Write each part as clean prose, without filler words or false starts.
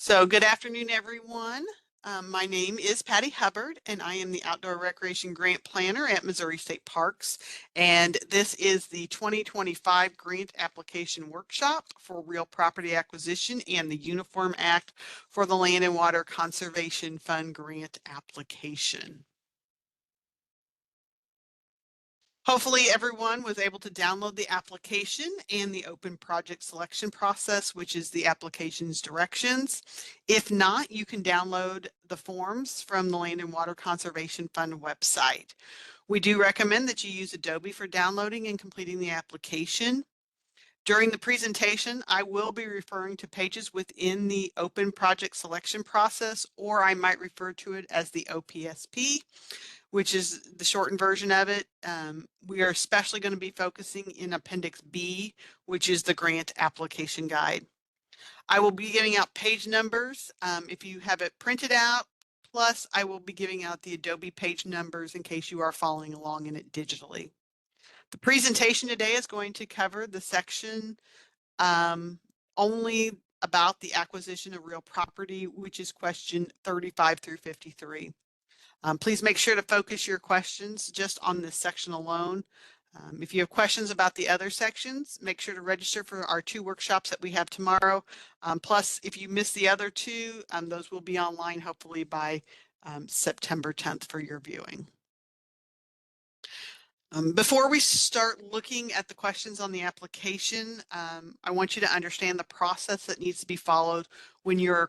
So good afternoon, everyone. My name is Patty Hubbard, and I am the Outdoor Recreation Grant Planner at Missouri State Parks. And this is the 2025 Grant Application Workshop for Real Property Acquisition and the Uniform Act for the Land and Water Conservation Fund Grant Application. Hopefully everyone was able to download the application and the open project selection process, which is the application's directions. If not, you can download the forms from the Land and Water Conservation Fund website. We do recommend that you use Adobe for downloading and completing the application. During the presentation, I will be referring to pages within the open project selection process, or I might refer to it as the OPSP, which is the shortened version of it. We are especially going to be focusing in Appendix B, which is the grant application guide. I will be giving out page numbers if you have it printed out, plus I will be giving out the Adobe page numbers in case you are following along in it digitally. The presentation today is going to cover the section only about the acquisition of real property, which is question 35 through 53. Please make sure to focus your questions just on this section alone. If you have questions about the other sections, make sure to register for our 2 workshops that we have tomorrow. Plus, if you miss the other 2, those will be online hopefully by September 10th for your viewing. Before we start looking at the questions on the application, I want you to understand the process that needs to be followed when you're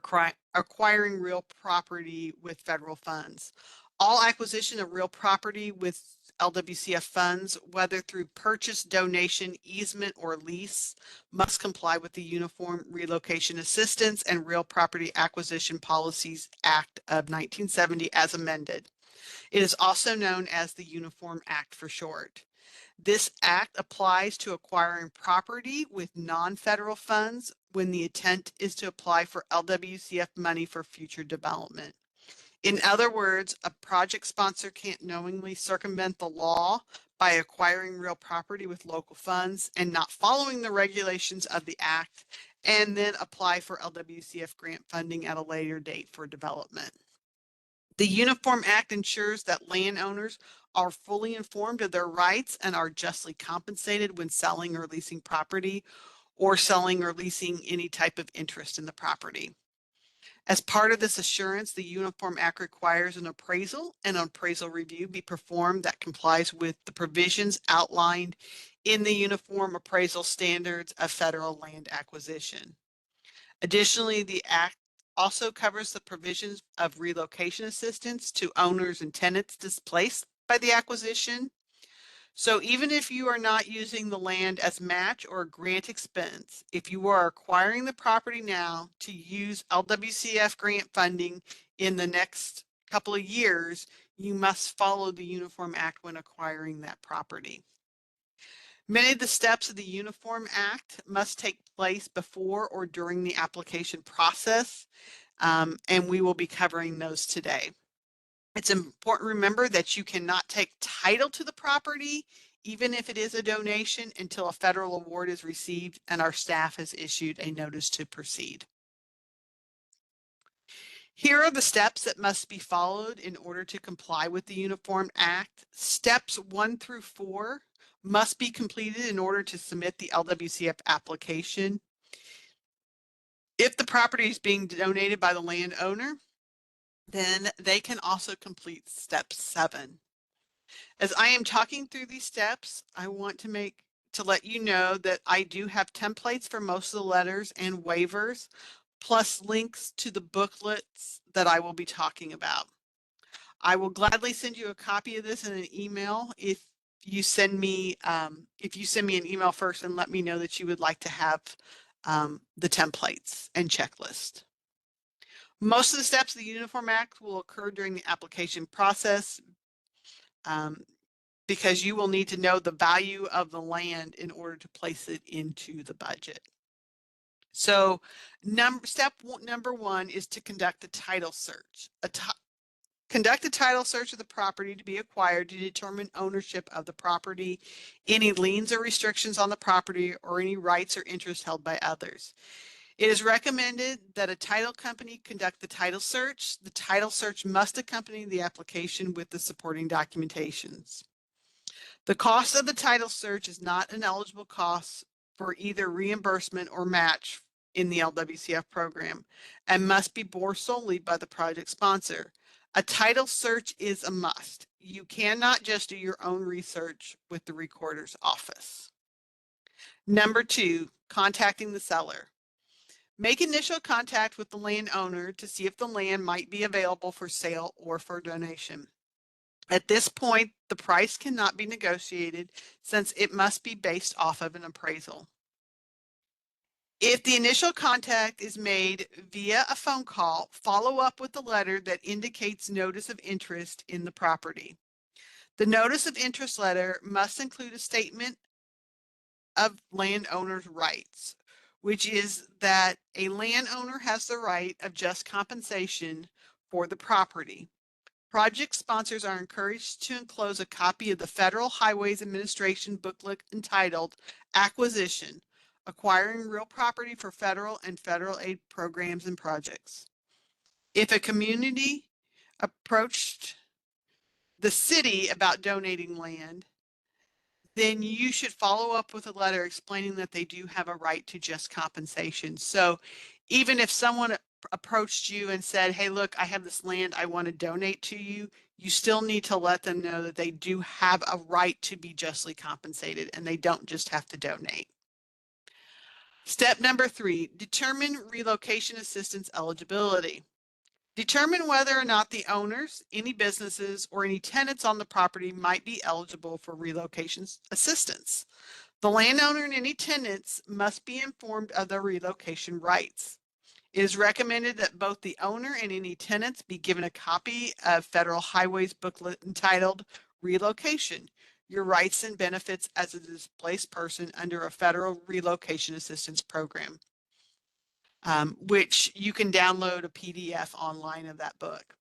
acquiring real property with federal funds. All acquisition of real property with LWCF funds, whether through purchase, donation, easement, or lease, must comply with the Uniform Relocation Assistance and Real Property Acquisition Policies Act of 1970 as amended. It is also known as the Uniform Act for short. This act applies to acquiring property with non-federal funds when the intent is to apply for LWCF money for future development. In other words, a project sponsor can't knowingly circumvent the law by acquiring real property with local funds and not following the regulations of the act and then apply for LWCF grant funding at a later date for development. The Uniform Act ensures that landowners are fully informed of their rights and are justly compensated when selling or leasing property or selling or leasing any type of interest in the property. As part of this assurance, the Uniform Act requires an appraisal and an appraisal review be performed that complies with the provisions outlined in the Uniform Appraisal Standards of Federal Land Acquisition. Additionally, the Act also covers the provisions of relocation assistance to owners and tenants displaced by the acquisition. So even if you are not using the land as match or grant expense, if you are acquiring the property now to use LWCF grant funding in the next couple of years, you must follow the Uniform Act when acquiring that property. Many of the steps of the Uniform Act must take place before or during the application process, and we will be covering those today. It's important to remember that you cannot take title to the property, even if it is a donation, until a federal award is received and our staff has issued a notice to proceed. Here are the steps that must be followed in order to comply with the Uniform Act. Steps 1 through 4 must be completed in order to submit the LWCF application. If the property is being donated by the landowner, then they can also complete step 7. As I am talking through these steps, I want to let you know that I do have templates for most of the letters and waivers, plus links to the booklets that I will be talking about. I will gladly send you a copy of this in an email if you send me an email first and let me know that you would like to have the templates and checklist. Most of the steps of the Uniform Act will occur during the application process because you will need to know the value of the land in order to place it into the budget. So step number 1 is to conduct a title search. Conduct a title search of the property to be acquired to determine ownership of the property, any liens or restrictions on the property, or any rights or interests held by others. It is recommended that a title company conduct the title search. The title search must accompany the application with the supporting documentations. The cost of the title search is not an eligible cost for either reimbursement or match in the LWCF program and must be borne solely by the project sponsor. A title search is a must. You cannot just do your own research with the recorder's office. Number 2, contacting the seller. Make initial contact with the landowner to see if the land might be available for sale or for donation. At this point, the price cannot be negotiated since it must be based off of an appraisal. If the initial contact is made via a phone call, follow up with a letter that indicates notice of interest in the property. The notice of interest letter must include a statement of landowner's rights, which is that a landowner has the right of just compensation for the property. Project sponsors are encouraged to enclose a copy of the Federal Highways Administration booklet entitled Acquisition, Acquiring Real Property for Federal and Federal Aid Programs and Projects. If a community approached the city about donating land, then you should follow up with a letter explaining that they do have a right to just compensation. So even if someone approached you and said, hey, look, I have this land I want to donate to you, you still need to let them know that they do have a right to be justly compensated and they don't just have to donate. Step number 3, determine relocation assistance eligibility. Determine whether or not the owners, any businesses, or any tenants on the property might be eligible for relocation assistance. The landowner and any tenants must be informed of their relocation rights. It is recommended that both the owner and any tenants be given a copy of Federal Highways booklet entitled Relocation, Your Rights and Benefits as a Displaced Person under a Federal Relocation Assistance Program. Which you can download a PDF online of that book.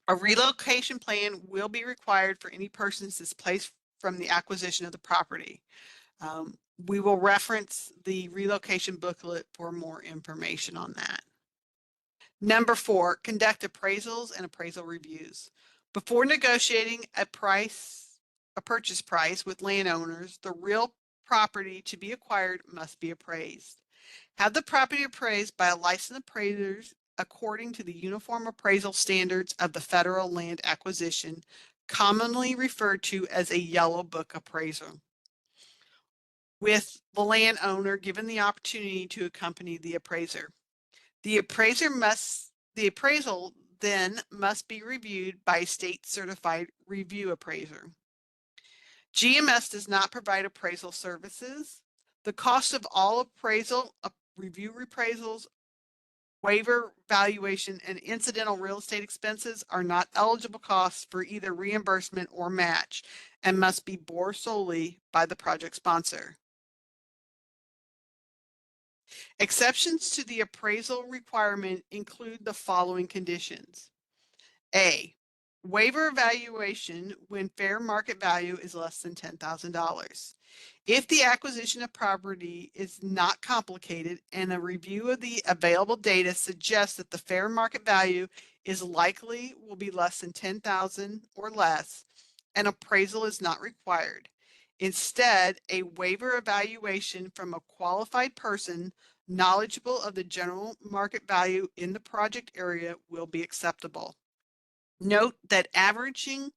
A relocation plan will be required for any persons displaced from the acquisition of the property. We will reference the relocation booklet for more information on that. Number 4, conduct appraisals and appraisal reviews. Before negotiating a purchase price with landowners, the real property to be acquired must be appraised. Have the property appraised by a licensed appraiser according to the uniform appraisal standards of the Federal Land Acquisition, commonly referred to as a Yellow Book appraisal, with the landowner given the opportunity to accompany the appraiser. The appraisal then must be reviewed by a state certified review appraiser. GMS does not provide appraisal services. The cost of all appraisal, review appraisals, waiver valuation, and incidental real estate expenses are not eligible costs for either reimbursement or match and must be borne solely by the project sponsor. Exceptions to the appraisal requirement include the following conditions. A, waiver valuation when fair market value is less than $10,000. If the acquisition of property is not complicated and a review of the available data suggests that the fair market value is likely will be less than $10,000 or less, an appraisal is not required. Instead, a waiver evaluation from a qualified person knowledgeable of the general market value in the project area will be acceptable. Note that averaging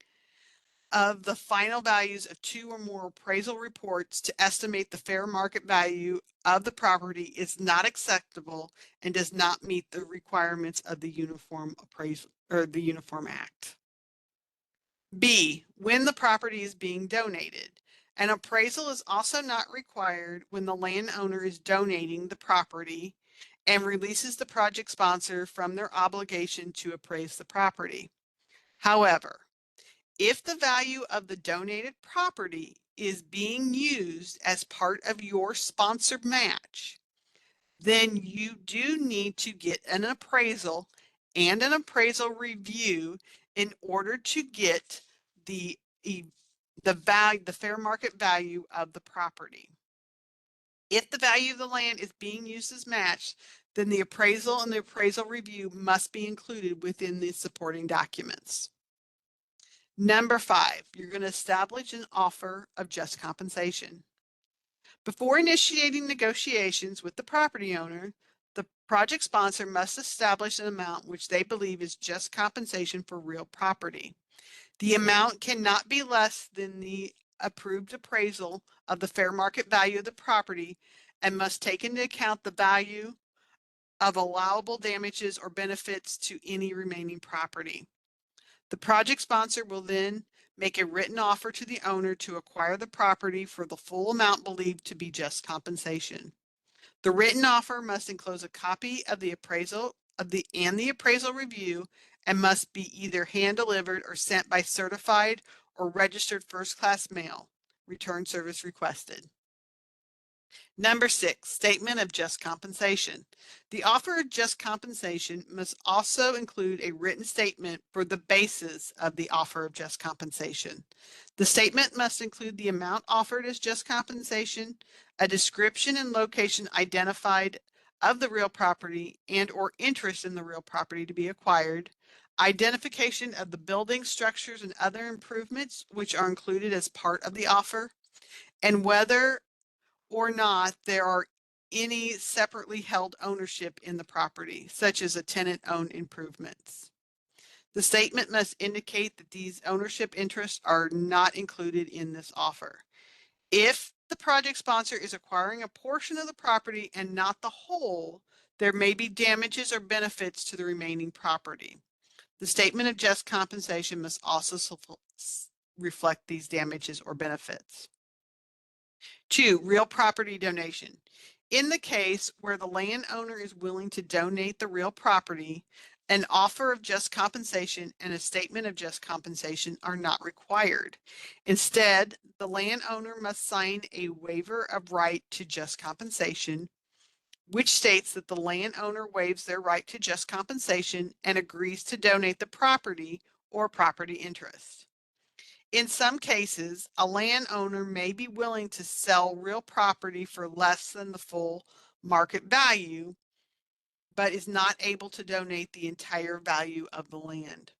of the final values of 2 or more appraisal reports to estimate the fair market value of the property is not acceptable and does not meet the requirements of the Uniform Appraisal or the Uniform Act. B, when the property is being donated. An appraisal is also not required when the landowner is donating the property and releases the project sponsor from their obligation to appraise the property. However, if the value of the donated property is being used as part of your sponsored match, then you do need to get an appraisal and an appraisal review in order to get the fair market value of the property. If the value of the land is being used as match, then the appraisal and the appraisal review must be included within the supporting documents. Number 5, you're going to establish an offer of just compensation. Before initiating negotiations with the property owner, the project sponsor must establish an amount which they believe is just compensation for real property. The amount cannot be less than the approved appraisal of the fair market value of the property and must take into account the value of allowable damages or benefits to any remaining property. The project sponsor will then make a written offer to the owner to acquire the property for the full amount believed to be just compensation. The written offer must enclose a copy of the appraisal and the appraisal review and must be either hand delivered or sent by certified or registered first class mail. Return service requested. Number 6, statement of just compensation. The offer of just compensation must also include a written statement for the basis of the offer of just compensation. The statement must include the amount offered as just compensation, a description and location identified of the real property and or interest in the real property to be acquired, identification of the building structures and other improvements which are included as part of the offer, and whether or not there are any separately held ownership in the property, such as a tenant-owned improvements. The statement must indicate that these ownership interests are not included in this offer. If the project sponsor is acquiring a portion of the property and not the whole, there may be damages or benefits to the remaining property. The statement of just compensation must also reflect these damages or benefits. 2, real property donation. In the case where the landowner is willing to donate the real property, an offer of just compensation and a statement of just compensation are not required. Instead, the landowner must sign a waiver of right to just compensation, which states that the landowner waives their right to just compensation and agrees to donate the property or property interest. In some cases, a landowner may be willing to sell real property for less than the full market value, but is not able to donate the entire value of the land.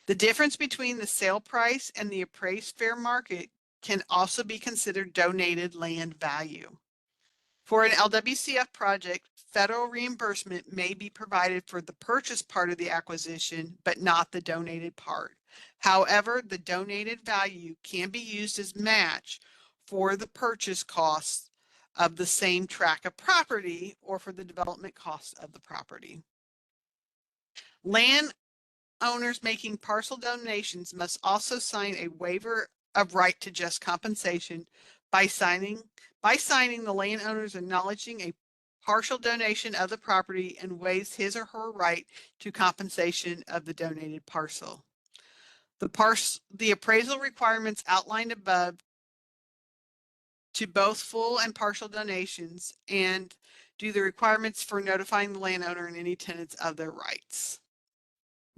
The difference between the sale price and the appraised fair market can also be considered donated land value. For an LWCF project, federal reimbursement may be provided for the purchase part of the acquisition, but not the donated part. However, the donated value can be used as match for the purchase costs of the same tract of property or for the development costs of the property. Landowners making parcel donations must also sign a waiver of right to just compensation by signing the landowners acknowledging a partial donation of the property and waives his or her right to compensation of the donated parcel. The appraisal requirements outlined above to both full and partial donations and do the requirements for notifying the landowner and any tenants of their rights.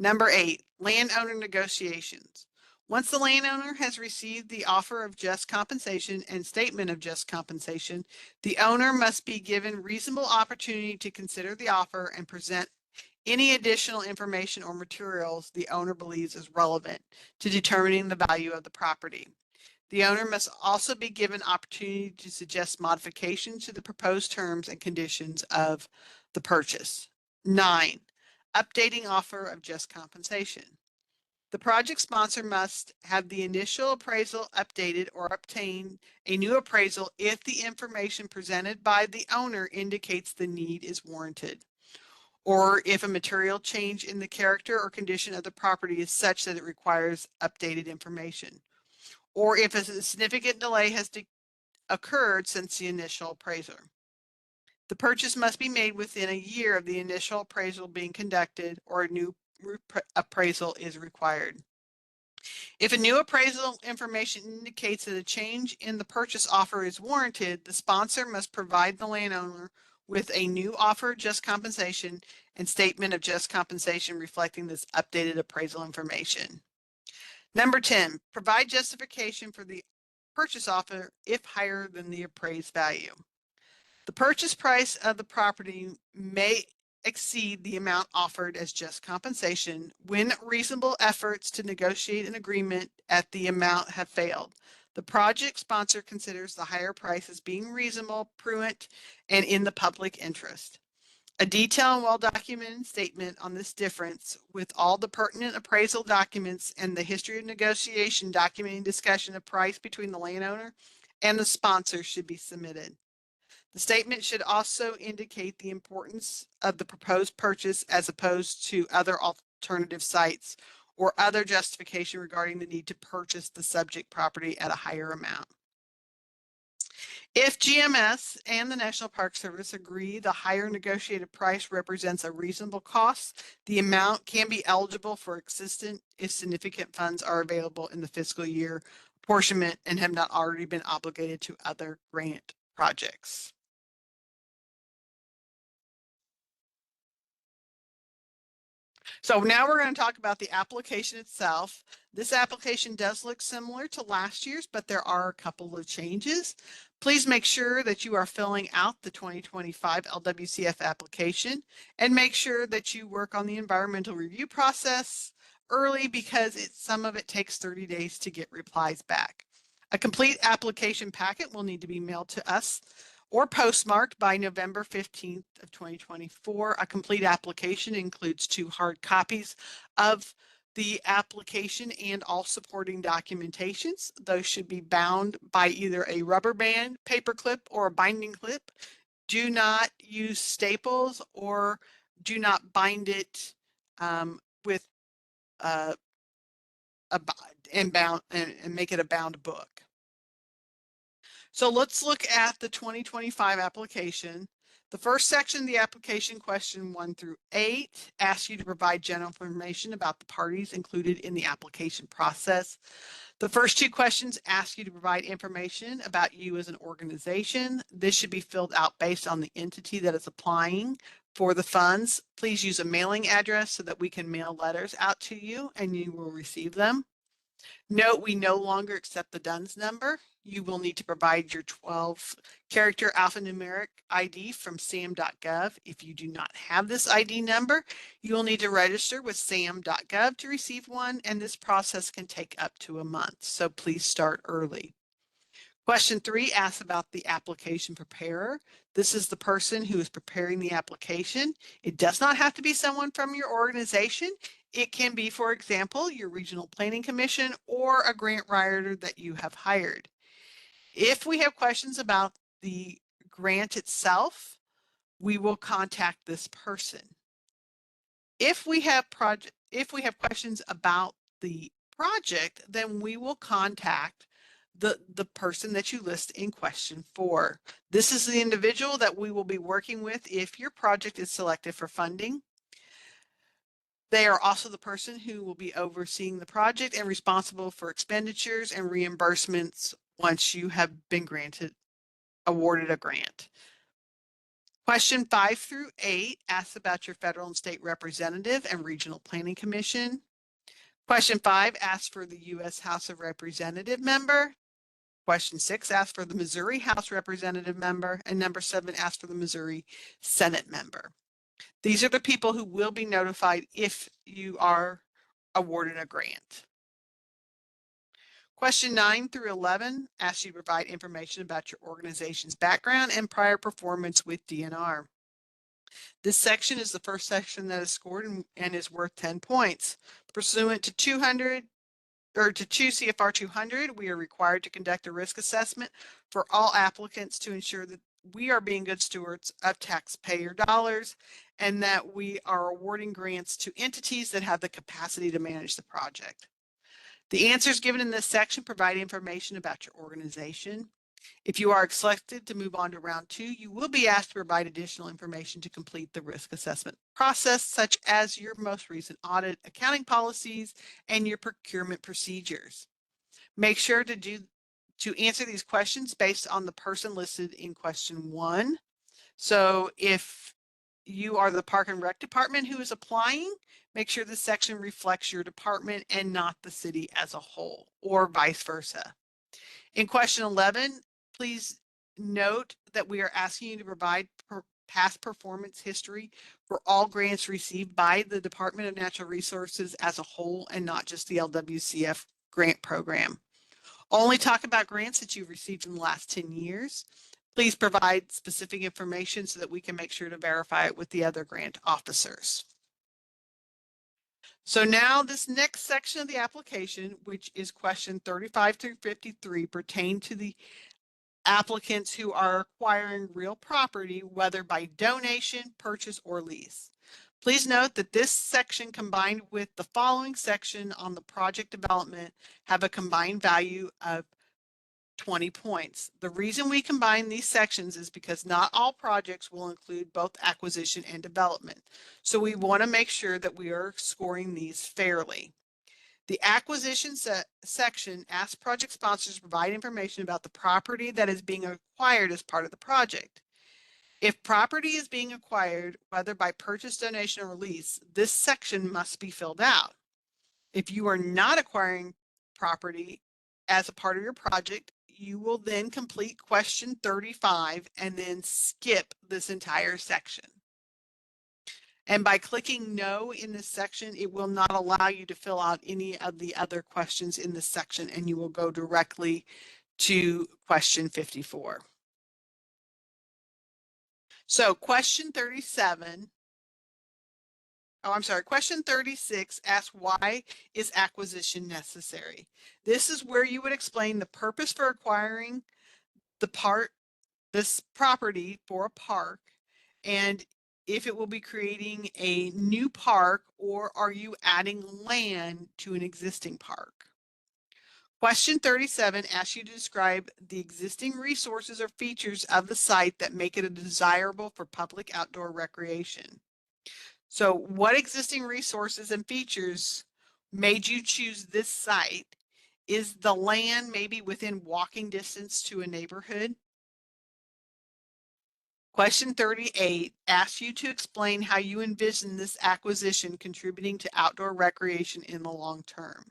Number 8, landowner negotiations. Once the landowner has received the offer of just compensation and statement of just compensation, the owner must be given reasonable opportunity to consider the offer and present any additional information or materials the owner believes is relevant to determining the value of the property. The owner must also be given opportunity to suggest modifications to the proposed terms and conditions of the purchase. 9, updating offer of just compensation. The project sponsor must have the initial appraisal updated or obtain a new appraisal if the information presented by the owner indicates the need is warranted, or if a material change in the character or condition of the property is such that it requires updated information, or if a significant delay has occurred since the initial appraisal. The purchase must be made within a year of the initial appraisal being conducted, or a new appraisal is required. If a new appraisal information indicates that a change in the purchase offer is warranted, the sponsor must provide the landowner with a new offer of just compensation and statement of just compensation reflecting this updated appraisal information. Number 10, provide justification for the purchase offer if higher than the appraised value. The purchase price of the property may exceed the amount offered as just compensation when reasonable efforts to negotiate an agreement at the amount have failed. The project sponsor considers the higher price as being reasonable, prudent, and in the public interest. A detailed and well-documented statement on this difference with all the pertinent appraisal documents and the history of negotiation documenting discussion of price between the landowner and the sponsor should be submitted. The statement should also indicate the importance of the proposed purchase as opposed to other alternative sites or other justification regarding the need to purchase the subject property at a higher amount. If GMS and the National Park Service agree the higher negotiated price represents a reasonable cost, the amount can be eligible for assistance if significant funds are available in the fiscal year apportionment and have not already been obligated to other grant projects. So now we're going to talk about the application itself. This application does look similar to last year's, but there are a couple of changes. Please make sure that you are filling out the 2025 LWCF application and make sure that you work on the environmental review process early because some of it takes 30 days to get replies back. A complete application packet will need to be mailed to us or postmarked by November 15th of 2024. A complete application includes 2 hard copies of the application and all supporting documentations. Those should be bound by either a rubber band, paper clip, or a binding clip. Do not use staples or do not bind it with and make it a bound book. So let's look at the 2025 application. The first section of the application, question 1 through 8, asks you to provide general information about the parties included in the application process. The first 2 questions ask you to provide information about you as an organization. This should be filled out based on the entity that is applying for the funds. Please use a mailing address so that we can mail letters out to you and you will receive them. Note, we no longer accept the DUNS number. You will need to provide your 12-character alphanumeric ID from sam.gov. If you do not have this ID number, you will need to register with sam.gov to receive one, and this process can take up to a month, so please start early. Question 3 asks about the application preparer. This is the person who is preparing the application. It does not have to be someone from your organization. It can be, for example, your regional planning commission or a grant writer that you have hired. If we have questions about the grant itself, we will contact this person. If we have questions about the project, then we will contact the person that you list in question 4. This is the individual that we will be working with if your project is selected for funding. They are also the person who will be overseeing the project and responsible for expenditures and reimbursements once you have been awarded a grant. Question 5 through 8 asks about your federal and state representative and regional planning commission. Question 5 asks for the U.S. House of Representative member. Question 6 asks for the Missouri House Representative member, and number 7 asks for the Missouri Senate member. These are the people who will be notified if you are awarded a grant. Question 9 through 11 asks you to provide information about your organization's background and prior performance with DNR. This section is the first section that is scored and is worth 10 points. Pursuant to 2 CFR 200, we are required to conduct a risk assessment for all applicants to ensure that we are being good stewards of taxpayer dollars and that we are awarding grants to entities that have the capacity to manage the project. The answers given in this section provide information about your organization. If you are selected to move on to round 2, you will be asked to provide additional information to complete the risk assessment process, such as your most recent audit, accounting policies, and your procurement procedures. Make sure to answer these questions based on the person listed in question 1. So if you are the Park and Rec department who is applying, make sure this section reflects your department and not the city as a whole, or vice versa. In question 11, please note that we are asking you to provide past performance history for all grants received by the Department of Natural Resources as a whole and not just the LWCF grant program. Only talk about grants that you've received in the last 10 years. Please provide specific information so that we can make sure to verify it with the other grant officers. So now this next section of the application, which is question 35 through 53, pertain to the applicants who are acquiring real property, whether by donation, purchase, or lease. Please note that this section combined with the following section on the project development have a combined value of 20 points. The reason we combine these sections is because not all projects will include both acquisition and development. So we want to make sure that we are scoring these fairly. The acquisition section asks project sponsors to provide information about the property that is being acquired as part of the project. If property is being acquired, whether by purchase, donation, or lease, this section must be filled out. If you are not acquiring property as a part of your project, you will then complete question 35 and then skip this entire section. And by clicking no in this section, it will not allow you to fill out any of the other questions in this section, and you will go directly to question 54. So question 37, question 36 asks, why is acquisition necessary? This is where you would explain the purpose for acquiring this property for a park, and if it will be creating a new park or are you adding land to an existing park. Question 37 asks you to describe the existing resources or features of the site that make it desirable for public outdoor recreation. So what existing resources and features made you choose this site? Is the land maybe within walking distance to a neighborhood? Question 38 asks you to explain how you envision this acquisition contributing to outdoor recreation in the long term.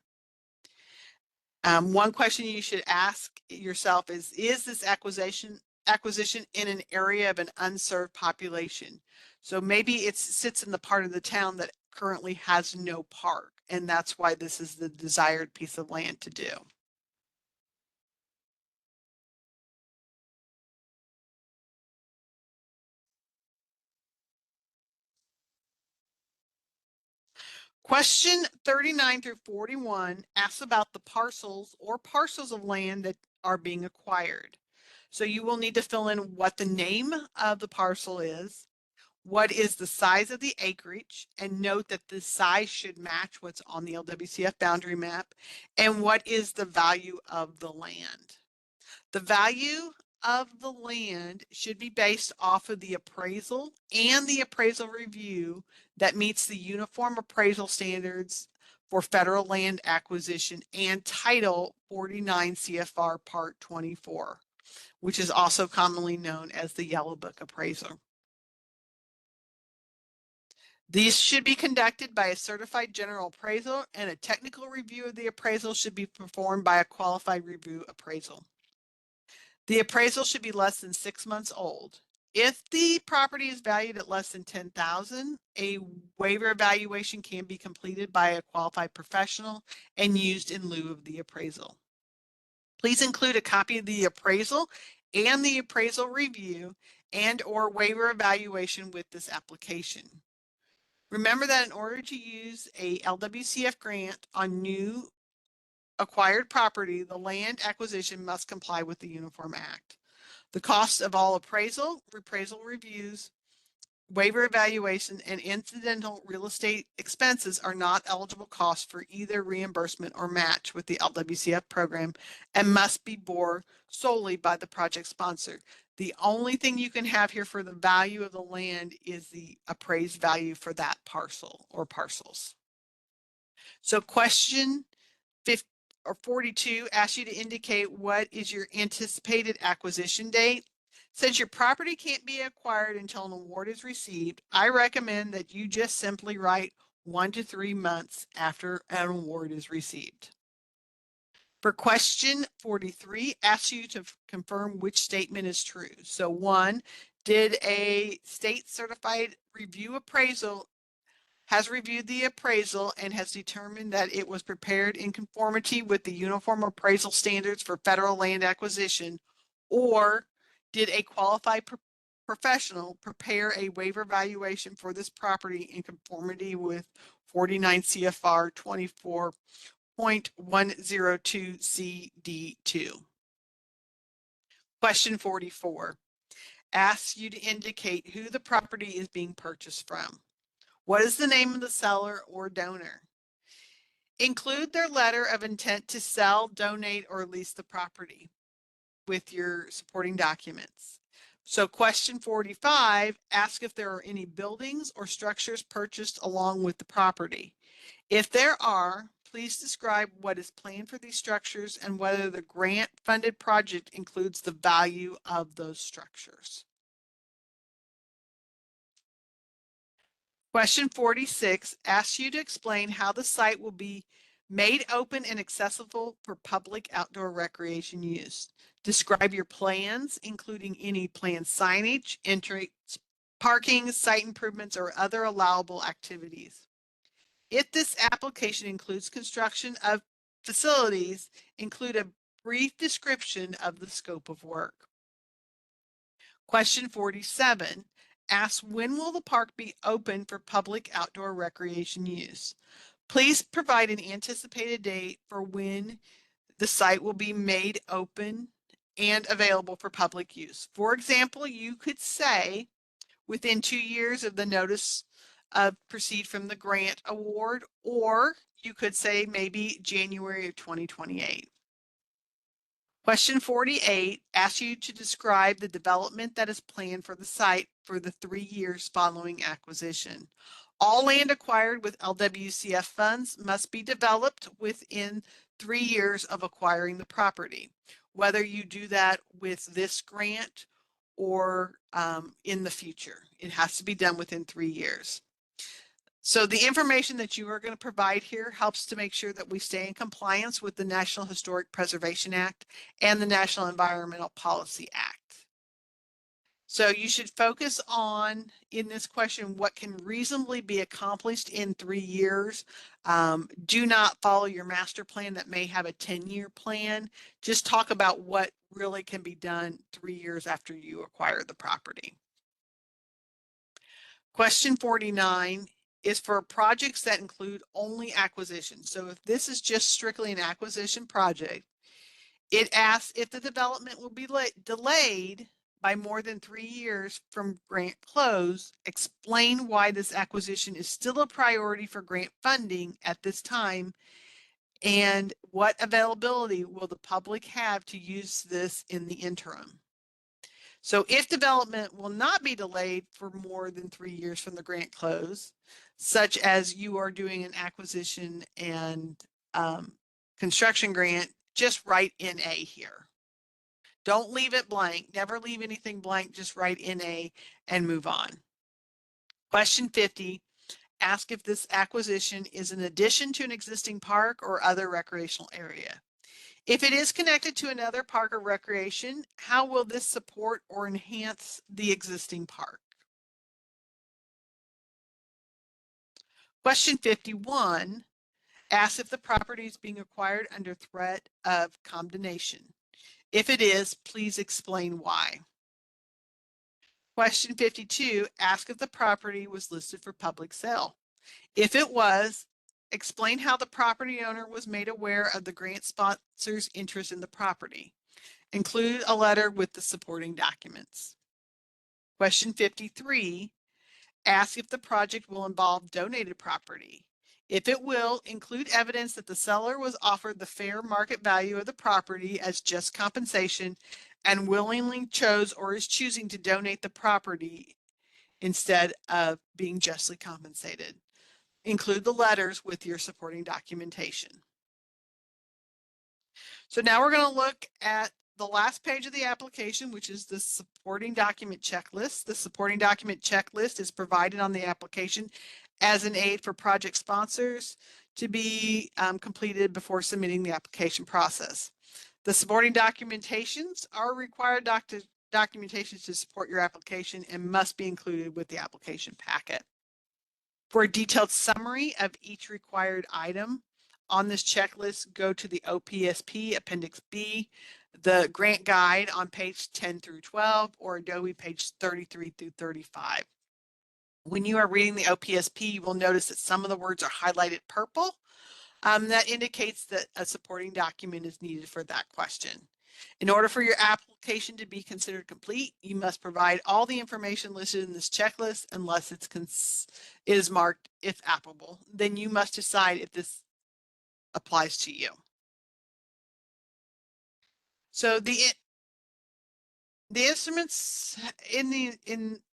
One question you should ask yourself is this acquisition in an area of an unserved population? So maybe it sits in the part of the town that currently has no park, and that's why this is the desired piece of land to do. Question 39 through 41 asks about the parcels or parcels of land that are being acquired. So you will need to fill in what the name of the parcel is, what is the size of the acreage, and note that the size should match what's on the LWCF boundary map, and what is the value of the land. The value of the land should be based off of the appraisal and the appraisal review that meets the uniform appraisal standards for federal land acquisition and Title 49 CFR Part 24, which is also commonly known as the Yellow Book appraisal. These should be conducted by a certified general appraiser, and a technical review of the appraisal should be performed by a qualified review appraisal. The appraisal should be less than 6 months old. If the property is valued at less than $10,000, a waiver evaluation can be completed by a qualified professional and used in lieu of the appraisal. Please include a copy of the appraisal and the appraisal review and/or waiver evaluation with this application. Remember that in order to use a LWCF grant on new acquired property, the land acquisition must comply with the Uniform Act. The cost of all appraisal, reappraisal reviews, waiver evaluation, and incidental real estate expenses are not eligible costs for either reimbursement or match with the LWCF program and must be borne solely by the project sponsor. The only thing you can have here for the value of the land is the appraised value for that parcel or parcels. So question 42 asks you to indicate what is your anticipated acquisition date. Since your property can't be acquired until an award is received, I recommend that you just simply write 1 to 3 months after an award is received. For question 43, asks you to confirm which statement is true. So 1, did a state certified review appraisal has reviewed the appraisal and has determined that it was prepared in conformity with the Uniform Appraisal Standards for federal land acquisition, or did a qualified professional prepare a waiver valuation for this property in conformity with 49 CFR 24.102 CD2. Question 44 asks you to indicate who the property is being purchased from. What is the name of the seller or donor? Include their letter of intent to sell, donate, or lease the property with your supporting documents. So question 45, ask if there are any buildings or structures purchased along with the property. If there are, please describe what is planned for these structures and whether the grant-funded project includes the value of those structures. Question 46 asks you to explain how the site will be made open and accessible for public outdoor recreation use. Describe your plans, including any planned signage, entrance, parking, site improvements, or other allowable activities. If this application includes construction of facilities, include a brief description of the scope of work. Question 47 asks, when will the park be open for public outdoor recreation use? Please provide an anticipated date for when the site will be made open and available for public use. For example, you could say within 2 years of the notice of proceed from the grant award, or you could say maybe January of 2028. Question 48 asks you to describe the development that is planned for the site for the 3 years following acquisition. All land acquired with LWCF funds must be developed within 3 years of acquiring the property, whether you do that with this grant or in the future. It has to be done within 3 years. So the information that you are going to provide here helps to make sure that we stay in compliance with the National Historic Preservation Act and the National Environmental Policy Act. So you should focus on, in this question, what can reasonably be accomplished in 3 years. Do not follow your master plan that may have a 10-year plan. Just talk about what really can be done 3 years after you acquire the property. Question 49 is for projects that include only acquisition. So if this is just strictly an acquisition project, it asks if the development will be delayed by more than 3 years from grant close. Explain why this acquisition is still a priority for grant funding at this time, and what availability will the public have to use this in the interim. So if development will not be delayed for more than 3 years from the grant close, such as you are doing an acquisition and construction grant, just write NA here. Don't leave it blank. Never leave anything blank. Just write NA and move on. Question 50, ask if this acquisition is an addition to an existing park or other recreational area. If it is connected to another park or recreation, how will this support or enhance the existing park? Question 51 asks if the property is being acquired under threat of condemnation. If it is, please explain why. Question 52 asks if the property was listed for public sale. If it was, explain how the property owner was made aware of the grant sponsor's interest in the property. Include a letter with the supporting documents. Question 53 asks if the project will involve donated property. If it will, include evidence that the seller was offered the fair market value of the property as just compensation and willingly chose or is choosing to donate the property instead of being justly compensated. Include the letters with your supporting documentation. So now we're going to look at the last page of the application, which is the supporting document checklist. The supporting document checklist is provided on the application as an aid for project sponsors to be completed before submitting the application process. The supporting documentations are required documentations to support your application and must be included with the application packet. For a detailed summary of each required item on this checklist, go to the OPSP Appendix B, the grant guide on page 10 through 12, or Adobe page 33 through 35. When you are reading the OPSP, you will notice that some of the words are highlighted purple. That indicates that a supporting document is needed for that question. In order for your application to be considered complete, you must provide all the information listed in this checklist unless it is marked if applicable. Then you must decide if this applies to you. So the instruments in the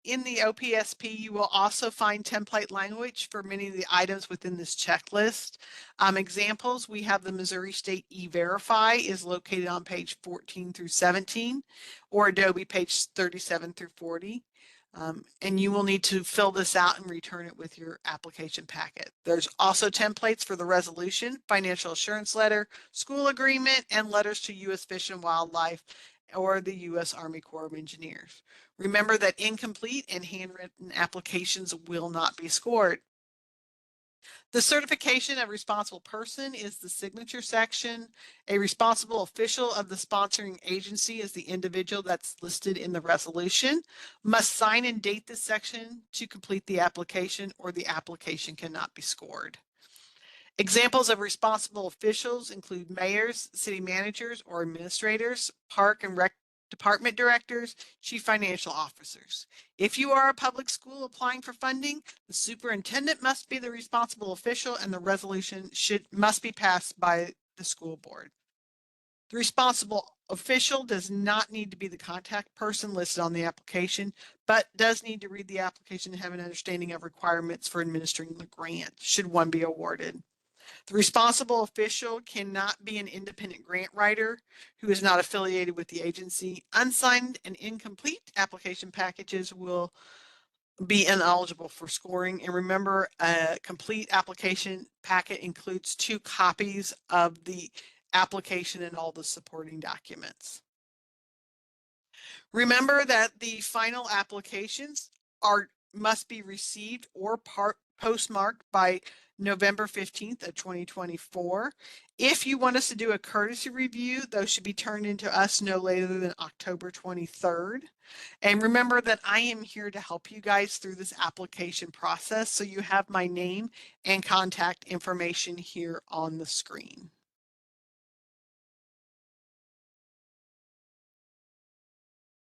OPSP, you will also find template language for many of the items within this checklist. Examples, we have the Missouri State E-Verify is located on page 14 through 17, or Adobe page 37 through 40. And you will need to fill this out and return it with your application packet. There's also templates for the resolution, financial assurance letter, school agreement, and letters to U.S. Fish and Wildlife or the U.S. Army Corps of Engineers. Remember that incomplete and handwritten applications will not be scored. The certification of responsible person is the signature section. A responsible official of the sponsoring agency is the individual that's listed in the resolution, must sign and date this section to complete the application, or the application cannot be scored. Examples of responsible officials include mayors, city managers or administrators, park and rec department directors, chief financial officers. If you are a public school applying for funding, the superintendent must be the responsible official, and the resolution must be passed by the school board. The responsible official does not need to be the contact person listed on the application, but does need to read the application and have an understanding of requirements for administering the grant, should one be awarded. The responsible official cannot be an independent grant writer who is not affiliated with the agency. Unsigned and incomplete application packages will be ineligible for scoring. And remember, a complete application packet includes 2 copies of the application and all the supporting documents. Remember that the final applications must be received or postmarked by November 15th of 2024. If you want us to do a courtesy review, those should be turned into us no later than October 23rd. And remember that I am here to help you guys through this application process. So you have my name and contact information here on the screen.